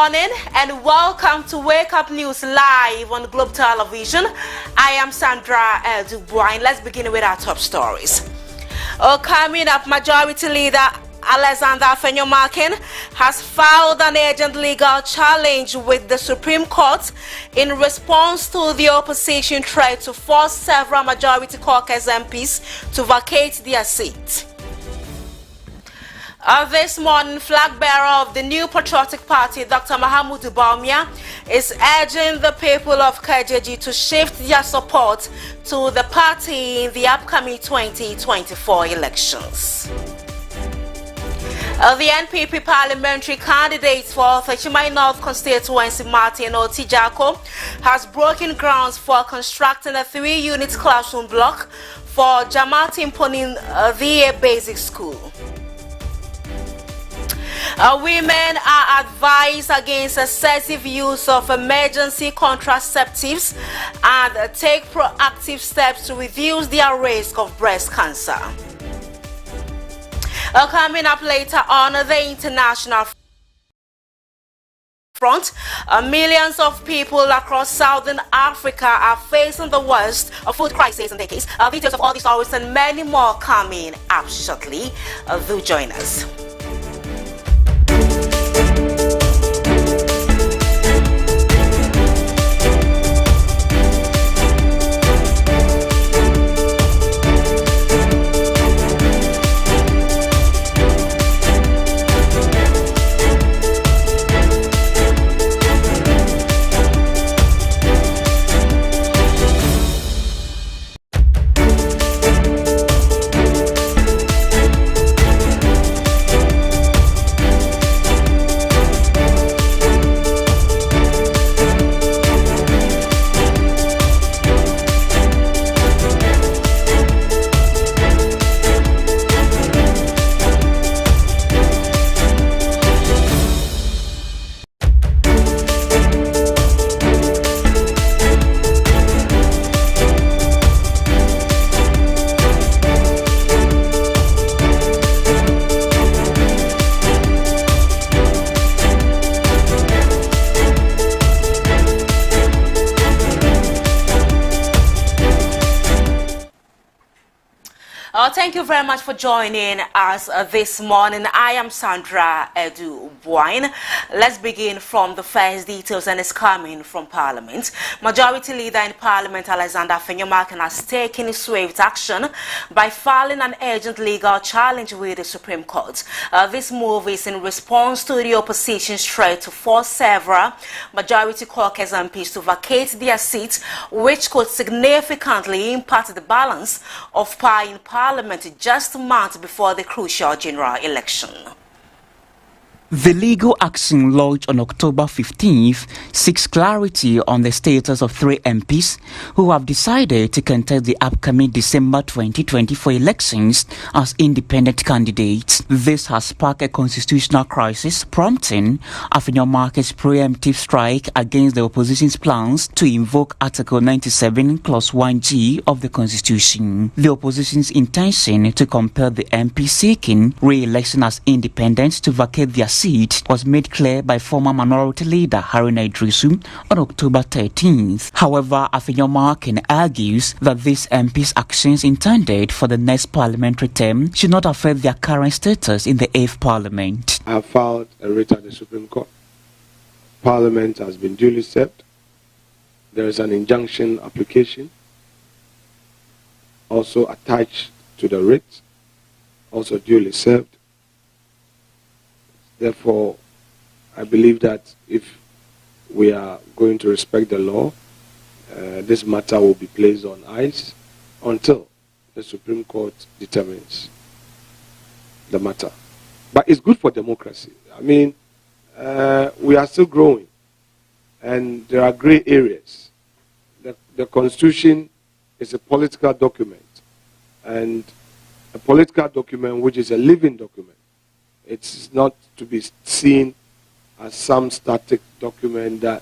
morning and welcome to Wake Up News live on Globe Television. I am Sandra Dubois. Let's begin with our top stories. Coming up, Majority Leader Alexander Afenyomarkin has filed an urgent legal challenge with the Supreme Court in response to the opposition threat to force several Majority Caucus MPs to vacate their seat. This morning, flag bearer of the new Patriotic Party, Dr. Mahamudu Bawumia, is urging the people of Kejeji to shift their support to the party in the upcoming 2024 elections. The NPP parliamentary candidate for the Chimai North constituency, Martin Otijako, has broken grounds for constructing a 3-unit classroom block for Jamati Mponin VA Basic School. Women are advised against excessive use of emergency contraceptives and take proactive steps to reduce their risk of breast cancer. Coming up later on the international front, millions of people across Southern Africa are facing the worst food crisis in decades. Details of all these stories and many more coming up shortly. Do join us. Thank you very much for joining us this morning. I am Sandra Dubois. Let's begin from the first details, and it's coming from Parliament. Majority Leader in Parliament Alexander Afenyomarkin has taken swift action by filing an urgent legal challenge with the Supreme Court. This move is in response to the opposition's threat to force several Majority Caucus MPs to vacate their seats, which could significantly impact the balance of power in Parliament just a month before the crucial general election. The legal action launched on October 15th seeks clarity on the status of 3 MPs who have decided to contest the upcoming December 2024 elections as independent candidates. This has sparked a constitutional crisis, prompting Afenyomarkin's preemptive strike against the opposition's plans to invoke Article 97, Clause 1G of the Constitution. The opposition's intention to compel the MP seeking re-election as independents to vacate their seat was made clear by former Minority Leader Haruna Idrisu on October 13th. However, Afenyomarkin argues that these MPs' actions intended for the next parliamentary term should not affect their current status in the 8th Parliament. I have filed a writ at the Supreme Court. Parliament has been duly served. There is an injunction application also attached to the writ, also duly served. Therefore, I believe that if we are going to respect the law, this matter will be placed on ice until the Supreme Court determines the matter. But it's good for democracy. I mean, we are still growing, and there are gray areas. The Constitution is a political document, and a political document which is a living document. It's not to be seen as some static document that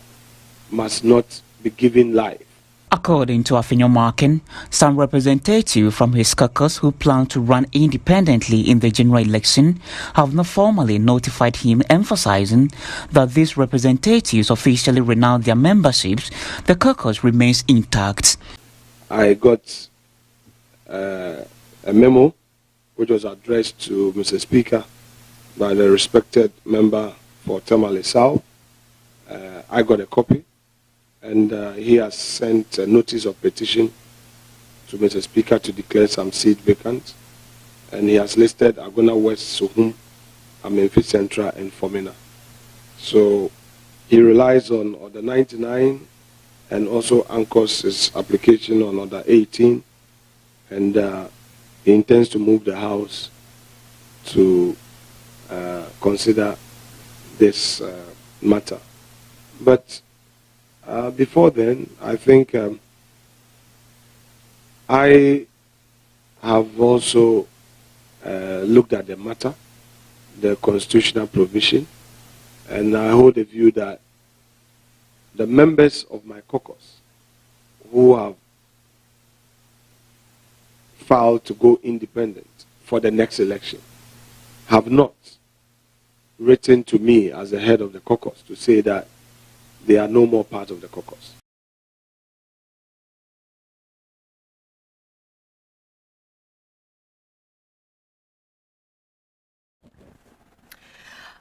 must not be given life. According to Afinyo Markin, some representatives from his caucus who plan to run independently in the general election have not formally notified him, emphasizing that these representatives officially renounce their memberships. The caucus remains intact. I got a memo which was addressed to Mr. Speaker by the respected member for Tamale South. I got a copy. And he has sent a notice of petition to Mr. Speaker to declare some seat vacant. And he has listed Agona West, Sohum, Amenfi Central, and Fomena. So he relies on Order 99 and also anchors his application on Order 18. And he intends to move the House to consider this matter. But before then, I think I have also looked at the matter, the constitutional provision, and I hold the view that the members of my caucus who have filed to go independent for the next election have not written to me as the head of the caucus to say that they are no more part of the caucus.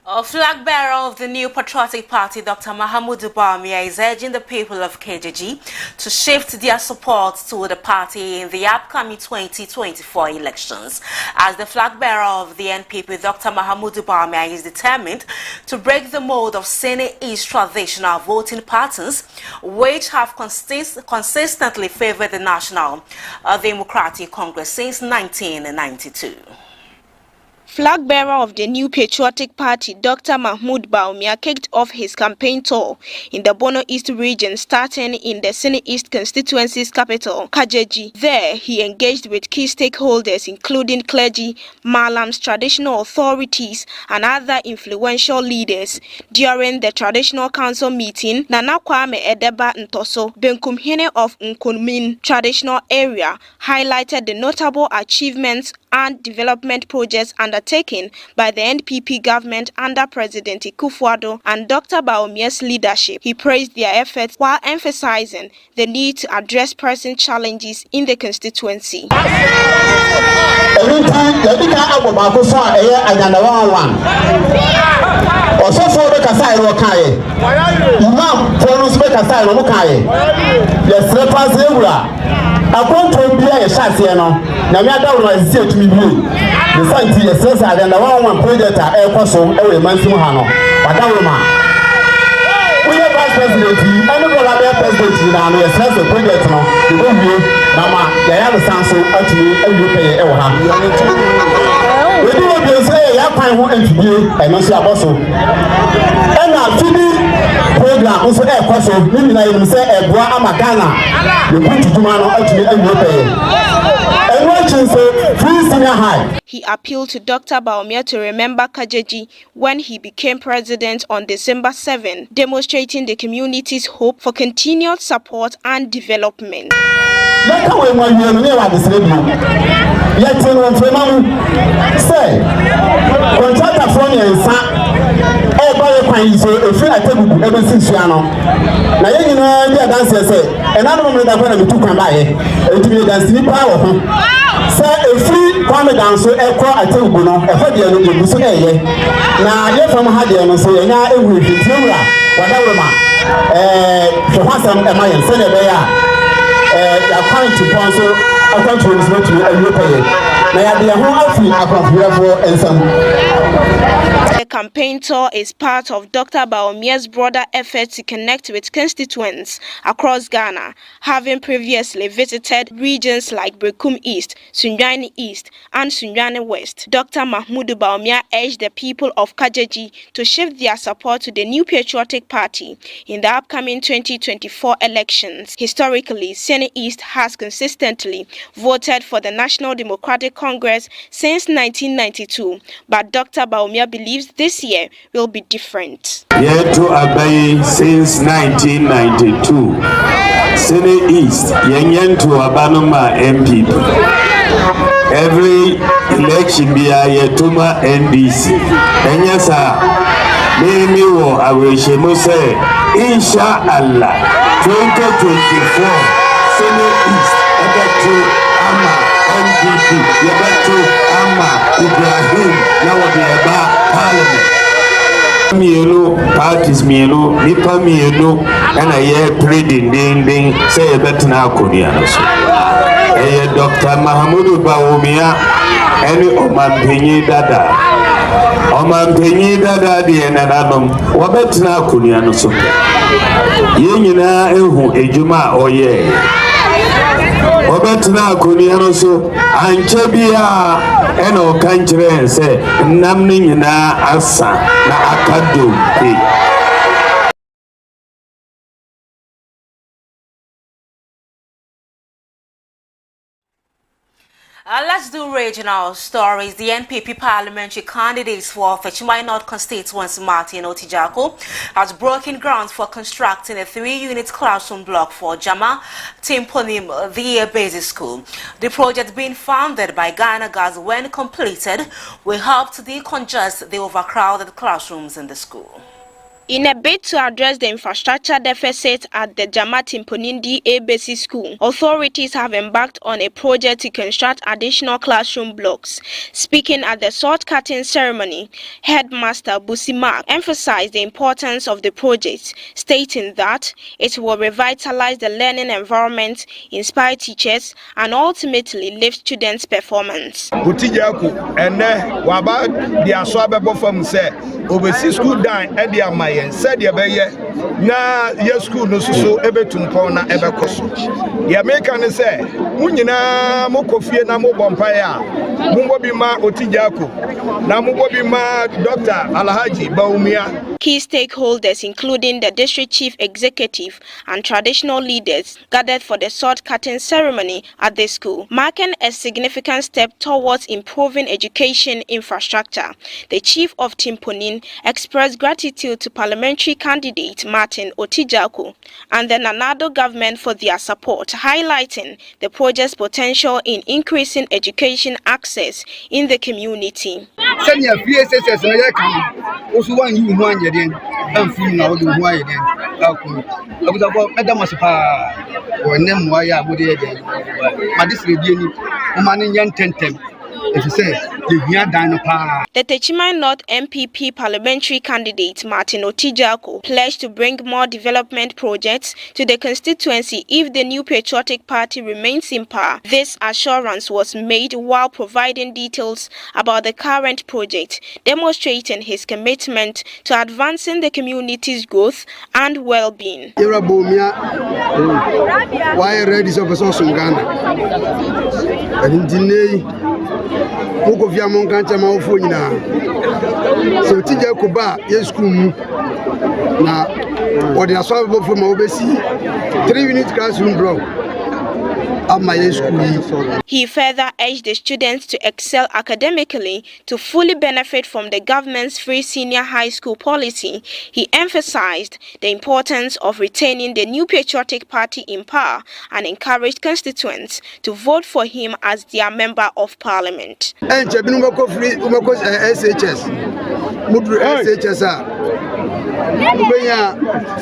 A flag bearer of the new patriotic party, Dr. Mahamudu Bawumia, is urging the people of KJG to shift their support to the party in the upcoming 2024 elections. As the flag bearer of the NPP, Dr. Mahamudu Bawumia is determined to break the mold of SEN East traditional voting patterns, which have consistently favored the National Democratic Congress since 1992. Flag bearer of the new patriotic party, Dr. Mahamudu Bawumia, kicked off his campaign tour in the Bono East region, starting in the SEN East constituency's capital, KJG. There, he engaged with key stakeholders, including clergy, malams, traditional authorities, and other influential leaders. During the traditional council meeting, Nana Kwame Edeba Ntoso, Benkumhene of Nkunmin traditional area, highlighted the notable achievements and development projects undertaken by the NPP government under President Akufo-Addo and Dr. Bawumia's leadership. He praised their efforts while emphasizing the need to address pressing challenges in the constituency. The science is necessary and the one project are air coso every month. We have vice president, and the president now, we assess the project now. The good view, Mama, the other sounds so actually every pay ever. We do what they say, I find who interview and not see a boss. And now, program also air coso, maybe I say a boa amagana. You put to man actually every pay. He appealed to Dr. Bawumia to remember KJG when he became president on December 7, demonstrating the community's hope for continued support and development. Kwame danso ekọ ategugu no efo de no de so eye na ye fam ha de no so ye nya ewu fitiwura wadawroma hwasam e mayen se ne be ya ya kwan ti pon so akwan to no to awie paye na ya de ho afi akwafurefo ensam. The campaign tour is part of Dr. Bawumia's broader effort to connect with constituents across Ghana, having previously visited regions like Brekum East, Sunyani East, and Sunyani West. Dr. Mahamudu Bawumia urged the people of KJG to shift their support to the new patriotic party in the upcoming 2024 elections. Historically, SEN East has consistently voted for the National Democratic Congress since 1992, but Dr. Bawumia believes this year will be different. Yet to obey since 1992. Senate East, Yenyen to Abanoma MPP. Every election be a Yetuma NDC. And yes, sir, maybe I wish you say, Inshallah, 2024, Senate East, to Ama NDP, to Ama Ibrahim, now the Aba Parliament. Mienu parties mienu nipa mienu and a year pleading ding say that now Koreans. Dr. Mahamudu Bawumia any Oman Dada the Enanum Wabetina Koreans. Yenina Ehu Ejuma Oye Wabetina Koreans and Chebia. Eno kanchire se namni nyina asa na akado Let's do regional stories. The NPP parliamentary candidates for Fechimai North constituency Martin Otijako has broken ground for constructing a 3-unit classroom block for Jama Timponim, the basic school. The project, being funded by Ghana Gas, when completed, will help to decongest the overcrowded classrooms in the school. In a bid to address the infrastructure deficit at the Jama Timponim DA Basic School, authorities have embarked on a project to construct additional classroom blocks. Speaking at the sword cutting ceremony, Headmaster Busimak emphasized the importance of the project, stating that it will revitalize the learning environment, inspire teachers, and ultimately lift students' performance. School down at the said ya na your school no so ebetumpon na ebekoso ya make ne say munyina mokofie na mobompae a mumbo bi ma Otijako na mumbo bi ma Dr. Alhaji Baumia. Key stakeholders, including the district chief executive and traditional leaders, gathered for the sword cutting ceremony at the school, marking a significant step towards improving education infrastructure. The chief of Timponim expressed gratitude to parliamentary candidate Martin Otijako and the Nanado government for their support, highlighting the project's potential in increasing education access in the community. The Techimai North MPP parliamentary candidate Martin Otijako pledged to bring more development projects to the constituency if the new patriotic party remains in power. This assurance was made while providing details about the current project, demonstrating his commitment to advancing the community's growth and well-being. Mukofia monkancha maofu nyina so tija kuba ye school mu na odi aso bo for ma obesi 3-unit classroom block at my school. He further urged the students to excel academically to fully benefit from the government's free senior high school policy. He emphasized the importance of retaining the new patriotic party in power and encouraged constituents to vote for him as their member of parliament.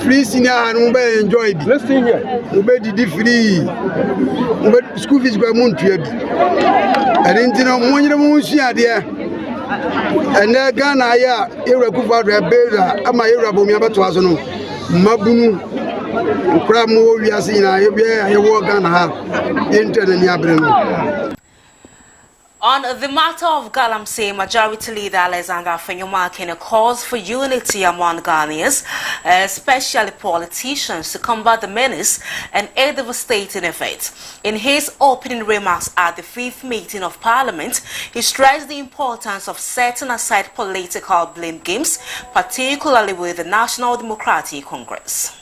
Free senior and enjoy it. Let's see here. Free. School fees go moon to and then and then Ghana ya irrecover rebella ama irabo mi abato no mabunu ukra mo wi ase na ye wo Ghana ha internet ni abre no. On the matter of Galamsey, Majority Leader Alexander Afenyomakene calls for unity among Ghanaians, especially politicians, to combat the menace and aid devastating effects. In his opening remarks at the 5th meeting of Parliament, he stressed the importance of setting aside political blame games, particularly with the National Democratic Congress.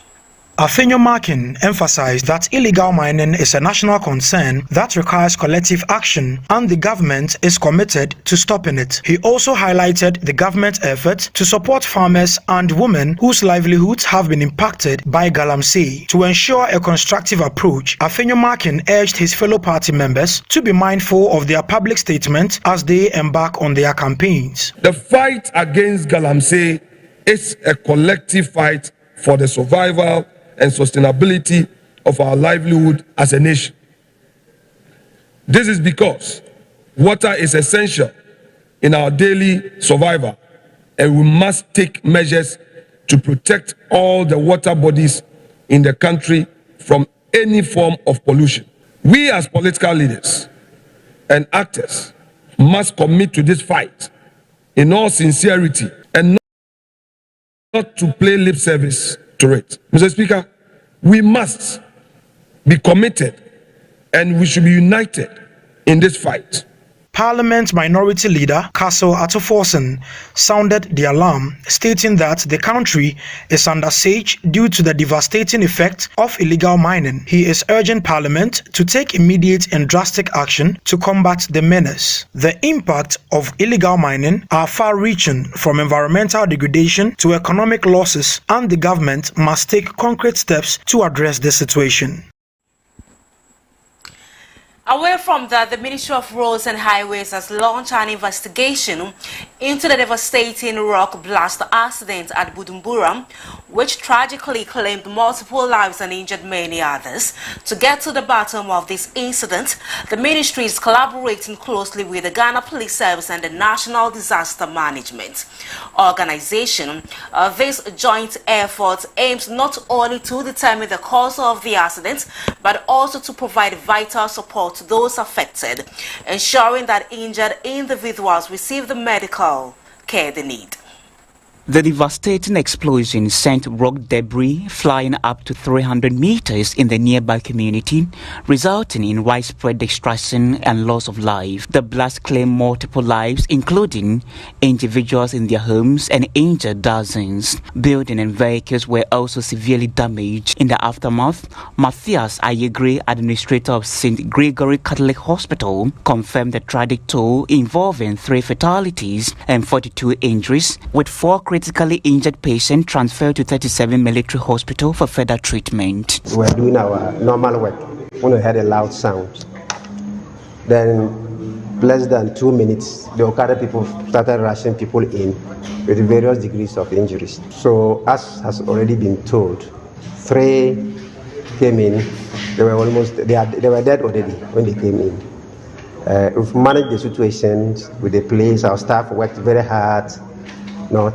Afenyo Markin emphasized that illegal mining is a national concern that requires collective action and the government is committed to stopping it. He also highlighted the government's effort to support farmers and women whose livelihoods have been impacted by galamsey. To ensure a constructive approach, Afenyo Markin urged his fellow party members to be mindful of their public statement as they embark on their campaigns. The fight against galamsey is a collective fight for the survival and sustainability of our livelihood as a nation. This is because water is essential in our daily survival, and we must take measures to protect all the water bodies in the country from any form of pollution. We as political leaders and actors must commit to this fight in all sincerity and not to play lip service to it. Mr. Speaker, we must be committed and we should be united in this fight. Parliament Minority Leader Castle Atoforsen sounded the alarm, stating that the country is under siege due to the devastating effect of illegal mining. He is urging Parliament to take immediate and drastic action to combat the menace. The impact of illegal mining are far-reaching, from environmental degradation to economic losses, and the government must take concrete steps to address the situation. Away from that, the Ministry of Roads and Highways has launched an investigation into the devastating rock blast accident at Bujumbura, which tragically claimed multiple lives and injured many others. To get to the bottom of this incident, the ministry is collaborating closely with the Ghana Police Service and the National Disaster Management Organization. This joint effort aims not only to determine the cause of the accident, but also to provide vital support to those affected, ensuring that injured individuals receive the medical care they need. The devastating explosion sent rock debris flying up to 300 meters in the nearby community, resulting in widespread destruction and loss of life. The blast claimed multiple lives, including individuals in their homes, and injured dozens. Buildings and vehicles were also severely damaged. In the aftermath, Matthias Ayegre, administrator of St. Gregory Catholic Hospital, confirmed the tragic toll involving 3 fatalities and 42 injuries, with 4 critically injured patients transferred to 37 military hospital for further treatment. We were doing our normal work when we heard a loud sound. Then, less than 2 minutes, the Okada people started rushing people in with various degrees of injuries. So, as has already been told, 3 came in. They were dead already when they came in. We've managed the situation with the police. Our staff worked very hard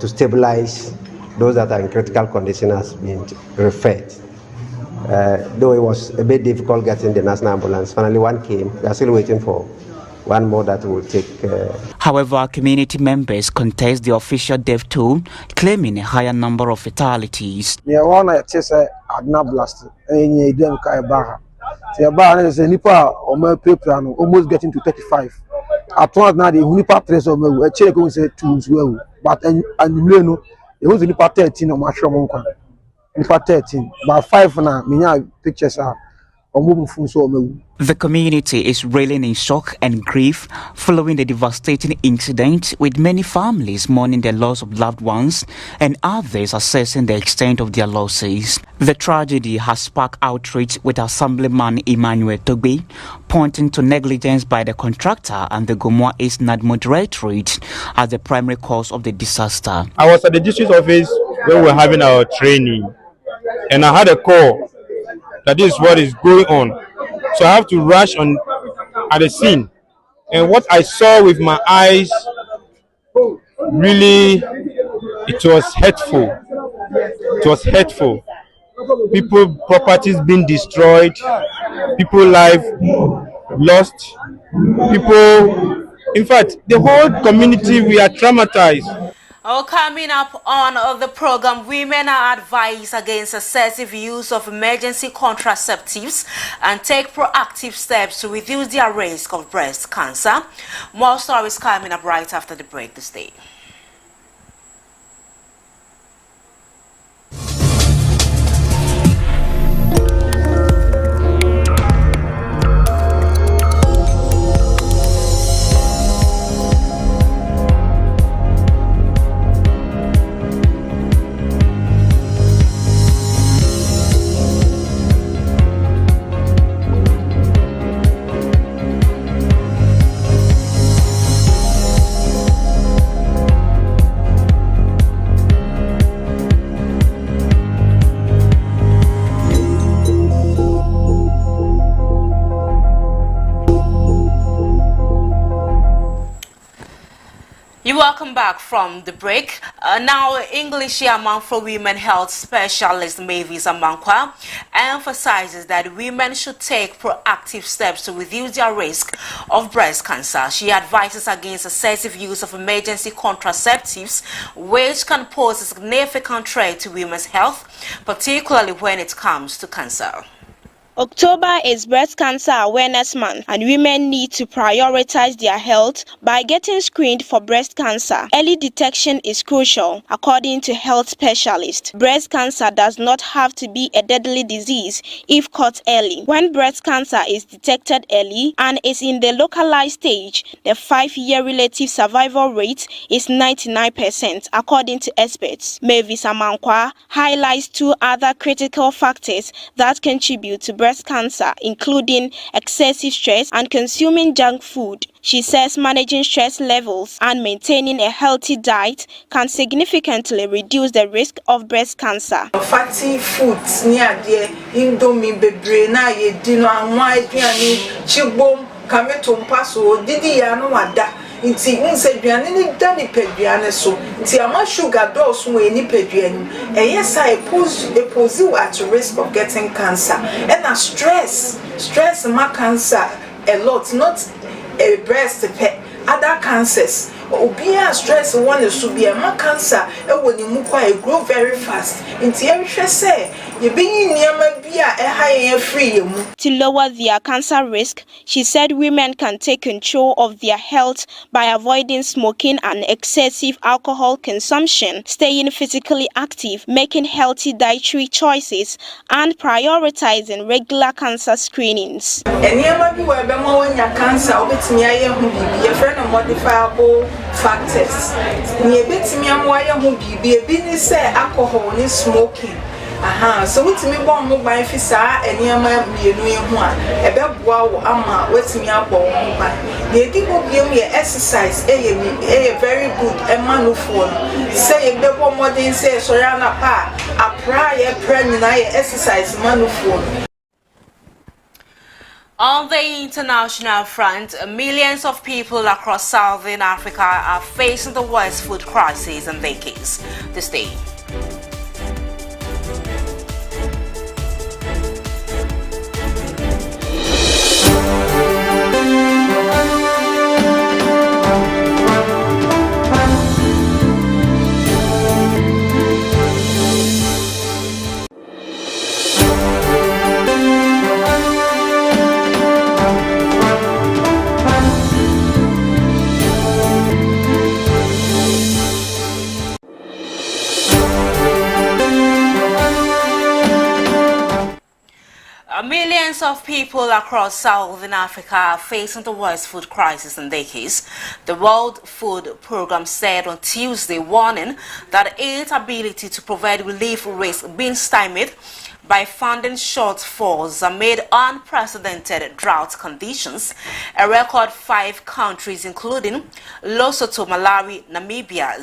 to stabilize those that are in critical condition has been referred. Though it was a bit difficult getting the national ambulance, finally one came. We are still waiting for one more that will take. However, community members contest the official death toll, claiming a higher number of fatalities. Almost getting to 35. At once now the Unipa press of a check on say 2 well, but and you know it was Unipa 13 on my show. Unipa 13, but 5 now. Me pictures are moving from so. The community is reeling in shock and grief following the devastating incident, with many families mourning the loss of loved ones and others assessing the extent of their losses. The tragedy has sparked outrage, with Assemblyman Emmanuel Togbe pointing to negligence by the contractor and the Gomoa East NADMO Directorate as the primary cause of the disaster. I was at the district office where we were having our training, and I had a call that this is what is going on. So I have to rush on at the scene, and what I saw with my eyes, really, it was hurtful. It was hurtful. People, properties being destroyed, people life lost, people, in fact, the whole community, we are traumatized. Coming up on the program, women are advised against excessive use of emergency contraceptives and take proactive steps to reduce their risk of breast cancer. More stories coming up right after the break this day. Welcome back from the break. Now, English Chairman for Women Health Specialist Mavis Amankwa emphasizes that women should take proactive steps to reduce their risk of breast cancer. She advises against excessive use of emergency contraceptives, which can pose a significant threat to women's health, particularly when it comes to cancer. October is Breast Cancer Awareness Month, and women need to prioritize their health by getting screened for breast cancer. Early detection is crucial, according to health specialists. Breast cancer does not have to be a deadly disease if caught early. When breast cancer is detected early and is in the localized stage, the 5-year relative survival rate is 99%, according to experts. Mavis Amankwa highlights 2 other critical factors that contribute to breast cancer, including excessive stress and consuming junk food. She says managing stress levels and maintaining a healthy diet can significantly reduce the risk of breast cancer. Fatty foods near the indomie bebre na ye dino anwa aduane chibom kameto mpaso didi ya no wada nti unse aduane ni da ni peduane so nti ama sugar dose we ni peduane yes I pose you at risk of getting cancer. And stress ma cancer a lot, not a breast pet, other cancers. Obia stress one is to be a ma cancer when you grow very fast. Inti every say you be near be a high free. To lower their cancer risk, she said women can take control of their health by avoiding smoking and excessive alcohol consumption, staying physically active, making healthy dietary choices, and prioritizing regular cancer screenings. And you might be when your cancer with me, I am your friend of modifiable factors. Near bit me, I'm why I won't be a business say alcohol is smoking. So what's me born mobile fisa and yama be a new one. A bed wow, ama, what's me up on mobile. The people give me exercise, a very good, a man phone. Say a bit more than say, so yana pa, a prior pregnant exercise man phone. On the international front, millions of people across Southern Africa are facing the worst food crisis in decades this day. Millions of people across Southern Africa are facing the worst food crisis in decades. The World Food Programme said on Tuesday, warning that its ability to provide relief risks being stymied by funding shortfalls amid unprecedented drought conditions. A record 5 countries, including Lesotho, Malawi, Namibia,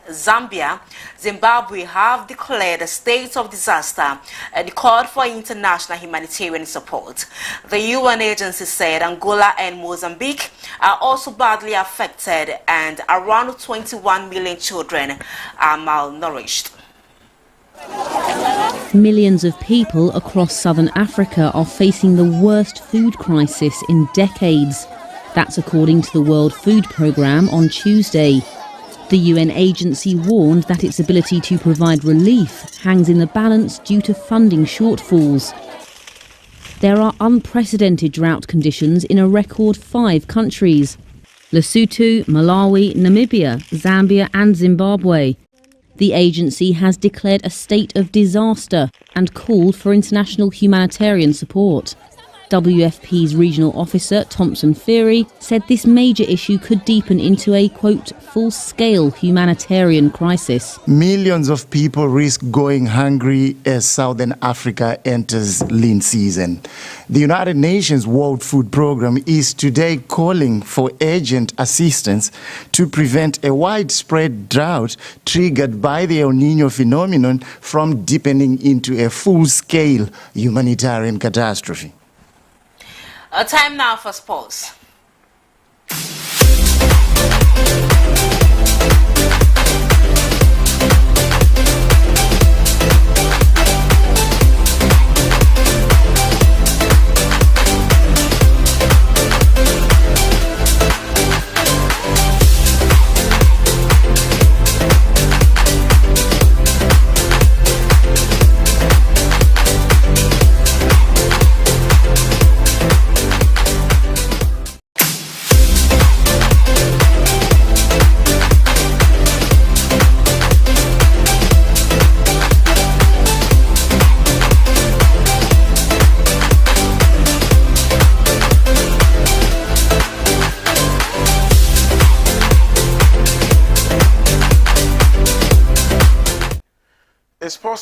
Zambia, Zimbabwe, have declared a state of disaster and called for international humanitarian support. The UN agency said Angola and Mozambique are also badly affected and around 21 million children are malnourished. Millions of people across southern Africa are facing the worst food crisis in decades. That's according to the World Food Programme on Tuesday. The UN agency warned that its ability to provide relief hangs in the balance due to funding shortfalls. There are unprecedented drought conditions in a record 5 countries: Lesotho, Malawi, Namibia, Zambia and Zimbabwe. The agency has declared a state of disaster and called for international humanitarian support. WFP's regional officer, Thompson Fury, said this major issue could deepen into a, quote, full-scale humanitarian crisis. Millions of people risk going hungry as Southern Africa enters lean season. The United Nations World Food Programme is today calling for urgent assistance to prevent a widespread drought triggered by the El Niño phenomenon from deepening into a full-scale humanitarian catastrophe. Time now for sports.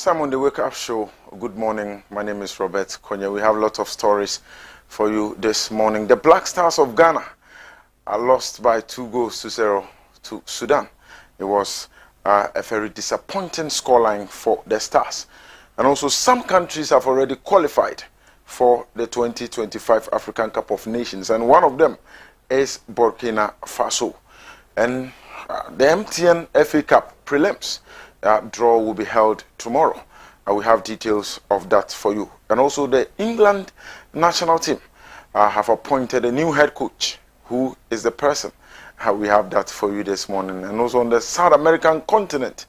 First time on the Wake Up Show. Good morning. My name is Robert Konya. We have lots of stories for you this morning. The Black Stars of Ghana are lost by 2-0 to Sudan. It was a very disappointing scoreline for the Stars. And also some countries have already qualified for the 2025 African Cup of Nations. And one of them is Burkina Faso. And the MTN FA Cup prelims draw will be held tomorrow. We have details of that for you. And also the England national team have appointed a new head coach. Who is the person? We have that for you this morning. And also on the South American continent,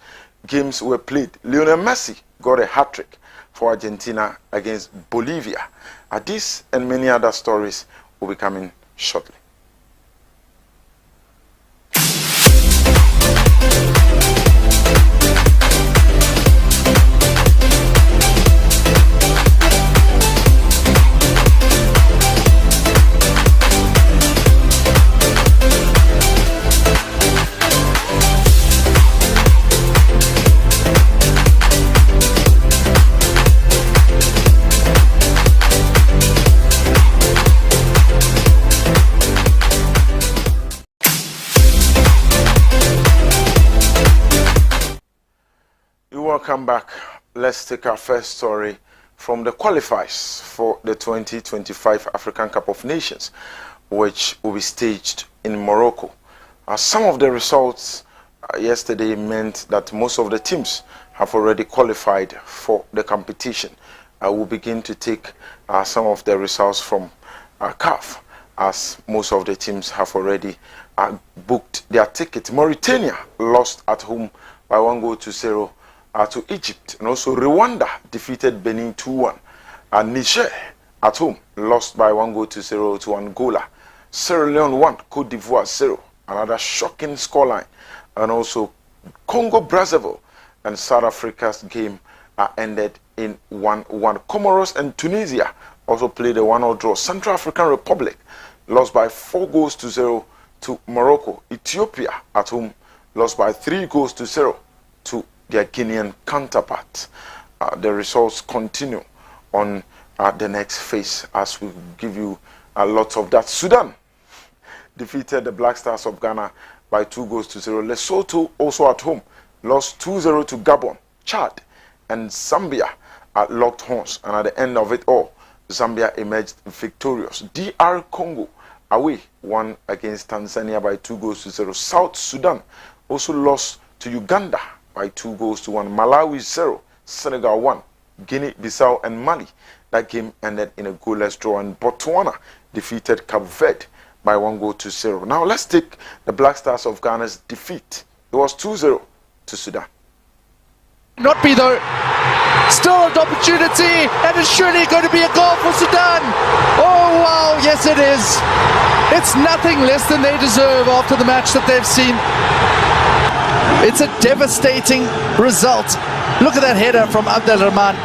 games were played. Lionel Messi got a hat-trick for Argentina against Bolivia. This and many other stories will be coming shortly. Welcome back. Let's take our first story from the qualifiers for the 2025 African Cup of Nations, which will be staged in Morocco. Some of the results yesterday meant that most of the teams have already qualified for the competition. I will begin to take some of the results from CAF, as most of the teams have already booked their ticket. Mauritania lost at home by 1-0 to Egypt, and also Rwanda defeated Benin 2-1. Niger at home lost by 1-0 to Angola. Sierra Leone 1, Cote d'Ivoire 0. Another shocking scoreline. And also Congo Brazzaville and South Africa's game ended in 1-1. Comoros and Tunisia also played a 1-1 draw. Central African Republic lost by 4-0 to Morocco. Ethiopia at home lost by 3-0 to their Guinean counterpart. The results continue on the next phase as we give you a lot of that. Sudan defeated the Black Stars of Ghana by 2-0. Lesotho also at home lost 2-0 to Gabon. Chad and Zambia locked horns, and at the end of it all, Zambia emerged victorious. DR Congo away won against Tanzania by 2-0. South Sudan also lost to Uganda by 2-1. Malawi 0, Senegal 1, Guinea-Bissau and Mali. That game ended in a goalless draw, and Botswana defeated Cape Verde by 1-0. Now let's take the Black Stars of Ghana's defeat. It was 2-0 to Sudan. Not be though. Still an opportunity, and it's surely going to be a goal for Sudan. Oh wow, yes it is. It's nothing less than they deserve after the match that they've seen. It's a devastating result. Look at that header from Abdelrahman.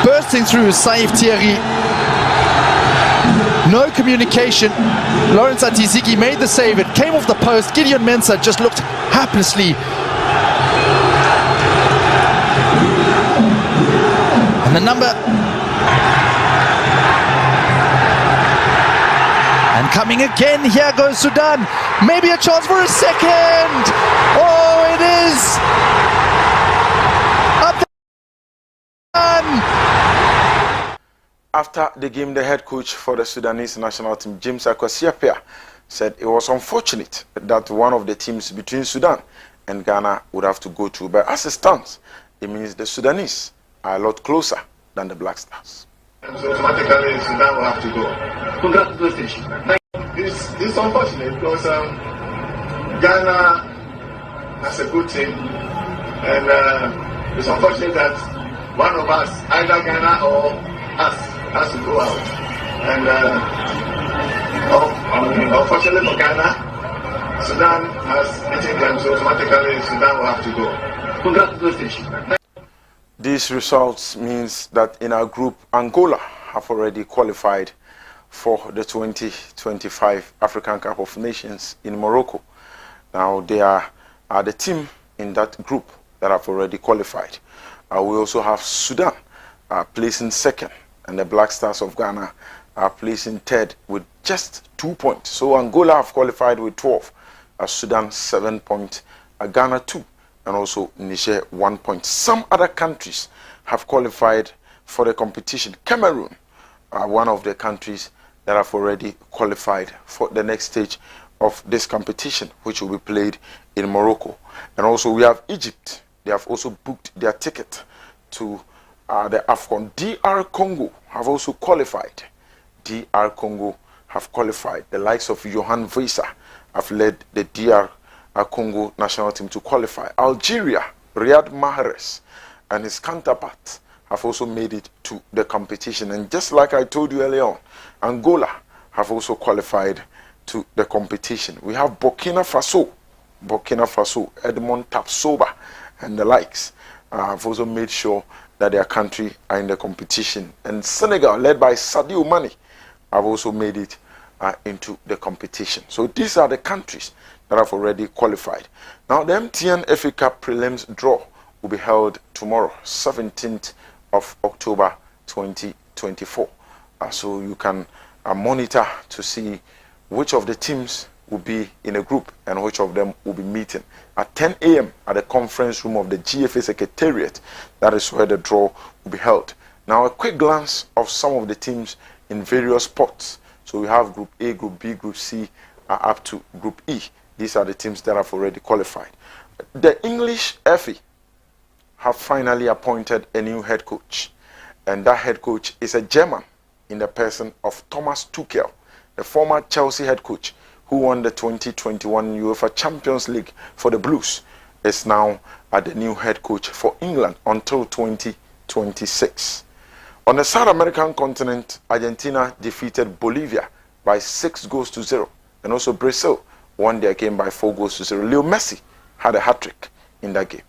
Bursting through Saif Thierry. No communication. Lawrence Atiziki made the save. It came off the post. Gideon Mensah just looked haplessly. And the number. And coming again, here goes Sudan. Maybe a chance for a second. Oh, it is. After the game, the head coach for the Sudanese national team, James Akwasiapia, said it was unfortunate that one of the teams between Sudan and Ghana would have to go through. But as it stands, it means the Sudanese are a lot closer than the Black Stars. So automatically Sudan will have to go. Congratulations. It's unfortunate because Ghana has a good team, and it's unfortunate that one of us, either Ghana or us, has to go out. And unfortunately for Ghana, Sudan has beaten them, so automatically Sudan will have to go. Congratulations. These results means that in our group, Angola have already qualified for the 2025 African Cup of Nations in Morocco. Now they are the team in that group that have already qualified. We also have Sudan placing second, and the Black Stars of Ghana are placing third with just 2 points. So Angola have qualified with 12, Sudan 7 points, Ghana 2, and also Niger 1 point. Some other countries have qualified for the competition. Cameroon are one of the countries that have already qualified for the next stage of this competition, which will be played in Morocco. And also we have Egypt. They have also booked their ticket to the AFCON. DR Congo have also qualified. DR Congo have qualified. The likes of Johan Vesa have led the DR Congo national team to qualify. Algeria, Riyad Mahrez and his counterpart have also made it to the competition. And just like I told you earlier on, Angola have also qualified to the competition. We have Burkina Faso, Edmond Tapsoba and the likes have also made sure that their country are in the competition. And Senegal, led by Sadio Mane, have also made it into the competition. So these are the countries that have already qualified. Now the MTN FA Cup prelims draw will be held tomorrow, 17th of October 2024. So you can monitor to see which of the teams will be in a group and which of them will be meeting at 10 a.m. at the conference room of the GFA Secretariat. That is where the draw will be held. Now a quick glance of some of the teams in various spots. So we have Group A, Group B, Group C, up to Group E. These are the teams that have already qualified. The English FA have finally appointed a new head coach, and that head coach is a German in the person of Thomas Tuchel, the former Chelsea head coach who won the 2021 UEFA Champions League for the Blues, is now the new head coach for England until 2026. On the South American continent, Argentina defeated Bolivia by 6-0, and also Brazil won their game by 4-0. Leo Messi had a hat-trick in that game.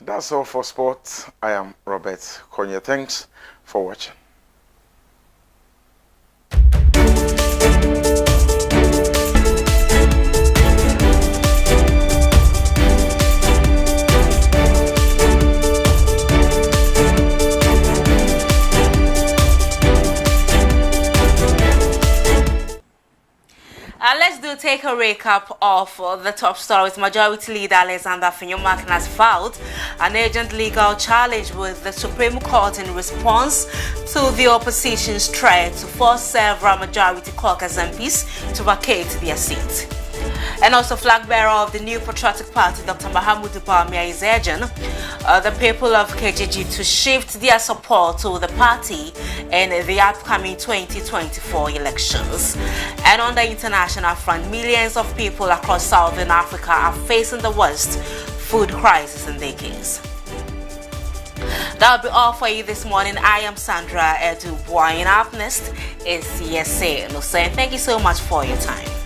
That's all for sports. I am Robert Konye. Thanks for watching. Let's take a recap of the top stories. Majority Leader Alexander Finyomak has filed an urgent legal challenge with the Supreme Court in response to the opposition's threat to force several Majority Caucus MPs to vacate their seats. And also flag bearer of the new Patriotic Party, Dr. Mahamudu Bawumia, is urging the people of KJG to shift their support to the party in the upcoming 2024 elections. And on the international front, millions of people across Southern Africa are facing the worst food crisis in decades. That'll be all for you this morning. I am Sandra Edu Boyne. Up next is SEN. Thank you so much for your time.